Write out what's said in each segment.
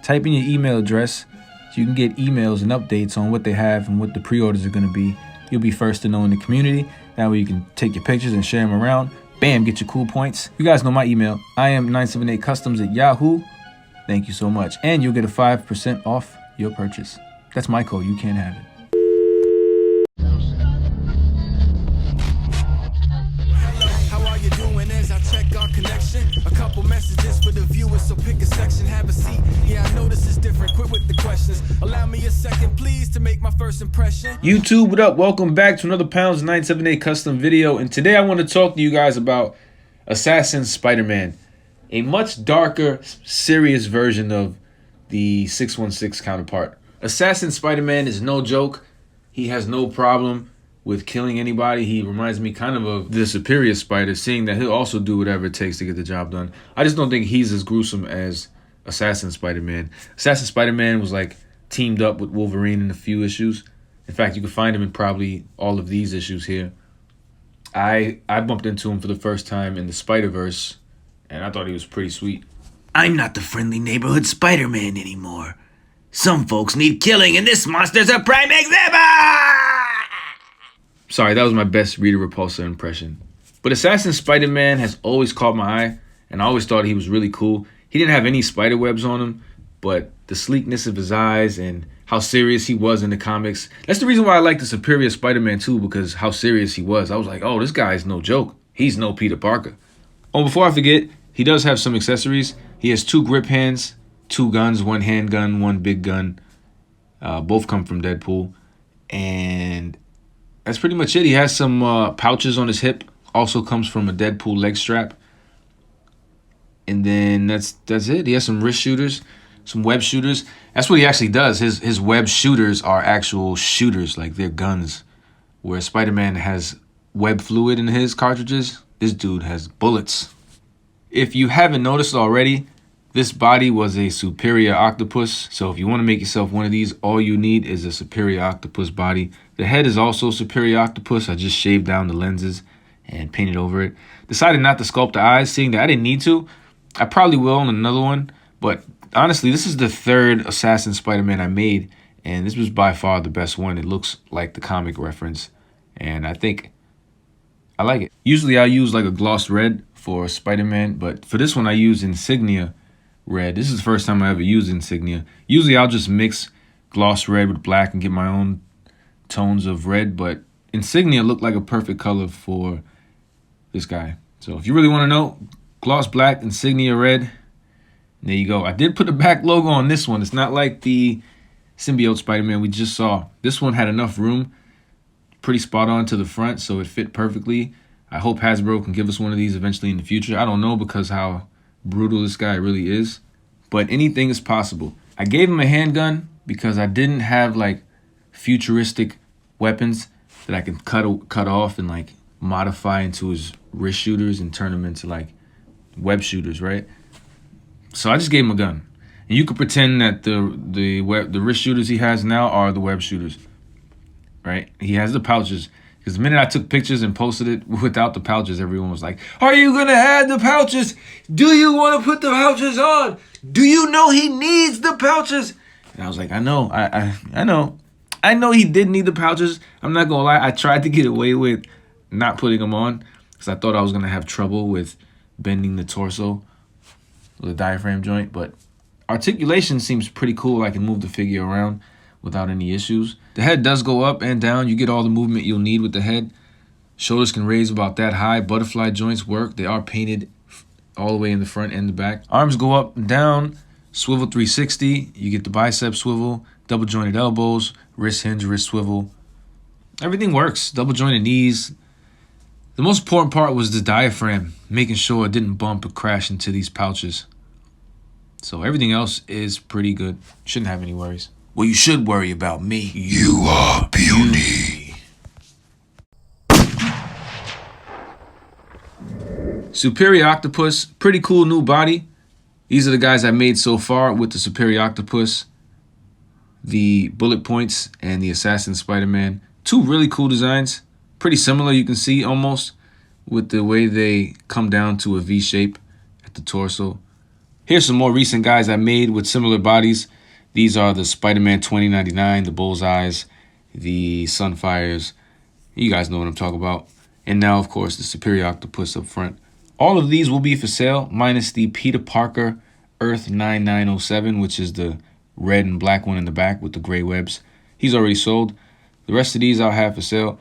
Type in your email address so you can get emails and updates on what they have and what the pre-orders are going to be. You'll be first to know in the community. That way you can take your pictures and share them around. Bam, get your cool points. You guys know my email. I am 978customs@yahoo. Thank you so much. And you'll get a 5% off your purchase. That's my code. You can't have it. A couple messages for the viewers, so pick a section, have a seat. Yeah, I know this is different. Quit with the questions. Allow me a second, please, to make my first impression. YouTube, what up? Welcome back to another Pounds 978 custom video. And today I want to talk to you guys about Assassin Spider-Man, a much darker, serious version of the 616 counterpart. Assassin Spider-Man is no joke. He has no problem with killing anybody. He reminds me kind of the Superior Spider, seeing that he'll also do whatever it takes to get the job done. I just don't think he's as gruesome as Assassin Spider-Man. Assassin Spider-Man was like teamed up with Wolverine in a few issues. In fact, you can find him in probably all of these issues here. I bumped into him for the first time in the Spider-Verse, and I thought he was pretty sweet. I'm not the friendly neighborhood Spider-Man anymore. Some folks need killing, and this monster's a prime example! Sorry, that was my best Rita Repulsa impression. But Assassin Spider-Man has always caught my eye, and I always thought he was really cool. He didn't have any spider webs on him, but the sleekness of his eyes and how serious he was in the comics. That's the reason why I like the Superior Spider-Man too, because how serious he was. I was like, oh, this guy is no joke. He's no Peter Parker. Oh, before I forget, he does have some accessories. He has 2 grip hands, 2 guns, 1 handgun, 1 big gun. Both come from Deadpool. And that's pretty much it. He has some pouches on his hip. Also comes from a Deadpool leg strap. And then that's it. He has some wrist shooters, some web shooters. That's what he actually does. His web shooters are actual shooters, like they're guns. Where Spider-Man has web fluid in his cartridges, this dude has bullets. If you haven't noticed already, this body was a Superior Octopus. So if you want to make yourself one of these, all you need is a Superior Octopus body. The head is also Superior Octopus. I just shaved down the lenses and painted over it. Decided not to sculpt the eyes, seeing that I didn't need to. I probably will on another one. But honestly, this is the 3rd Assassin Spider-Man I made. And this was by far the best one. It looks like the comic reference. And I think I like it. Usually I use like a gloss red for Spider-Man. But for this one, I use Insignia red. This is the first time I ever used Insignia. Usually I'll just mix gloss red with black and get my own tones of red, but Insignia looked like a perfect color for this guy. So if you really want to know, gloss black, Insignia red, there you go. I did put the back logo on this one. It's not like the Symbiote Spider-Man we just saw. This one had enough room, pretty spot on to the front, so it fit perfectly. I hope Hasbro can give us one of these eventually in the future. I don't know, because how brutal this guy really is, but anything is possible. I gave him a handgun because I didn't have like futuristic weapons that I can cut off and like modify into his wrist shooters and turn them into like web shooters, right? So I just gave him a gun, and you could pretend that the wrist shooters he has now are the web shooters, right? He has the pouches. Because the minute I took pictures and posted it without the pouches, everyone was like, are you going to add the pouches? Do you want to put the pouches on? Do you know he needs the pouches? And I was like, I know. I know he did need the pouches. I'm not going to lie. I tried to get away with not putting them on because I thought I was going to have trouble with bending the torso, the diaphragm joint. But articulation seems pretty cool. I can move the figure around without any issues. The head does go up and down. You get all the movement you'll need with the head. Shoulders can raise about that high. Butterfly joints work. They are painted all the way in the front and the back. Arms go up and down. Swivel 360. You get the bicep swivel. Double jointed elbows. Wrist hinge, wrist swivel. Everything works. Double jointed knees. The most important part was the diaphragm. Making sure it didn't bump or crash into these pouches. So everything else is pretty good. Shouldn't have any worries. Well, you should worry about me. You are puny. Superior Octopus, pretty cool new body. These are the guys I made so far with the Superior Octopus, the Bullet Points, and the Assassin Spider-Man. 2 really cool designs. Pretty similar, you can see almost, with the way they come down to a V shape at the torso. Here's some more recent guys I made with similar bodies. These are the Spider-Man 2099, the Bullseyes, the Sunfires. You guys know what I'm talking about. And now, of course, the Superior Octopus up front. All of these will be for sale, minus the Peter Parker Earth 9907, which is the red and black one in the back with the gray webs. He's already sold. The rest of these I'll have for sale.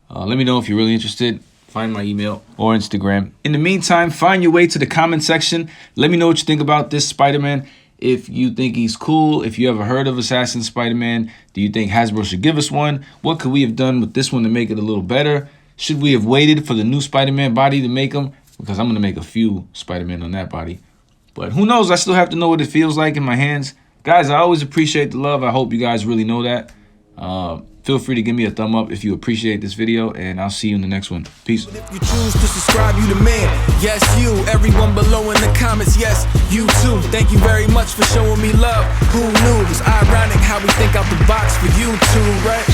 Let me know if you're really interested. Find my email or Instagram. In the meantime, find your way to the comment section. Let me know what you think about this Spider-Man. If you think he's cool, if you ever heard of Assassin Spider-Man, do you think Hasbro should give us one? What could we have done with this one to make it a little better? Should we have waited for the new Spider-Man body to make them? Because I'm going to make a few Spider-Man on that body. But who knows? I still have to know what it feels like in my hands. Guys, I always appreciate the love. I hope you guys really know that. Feel free to give me a thumb up if you appreciate this video, and I'll see you in the next one. Peace. If you choose to subscribe, you the man. Yes, you. Everyone below in the comments, yes, you too. Thank you very much for showing me love. Who knew? It's ironic how we think out the box for you too, right?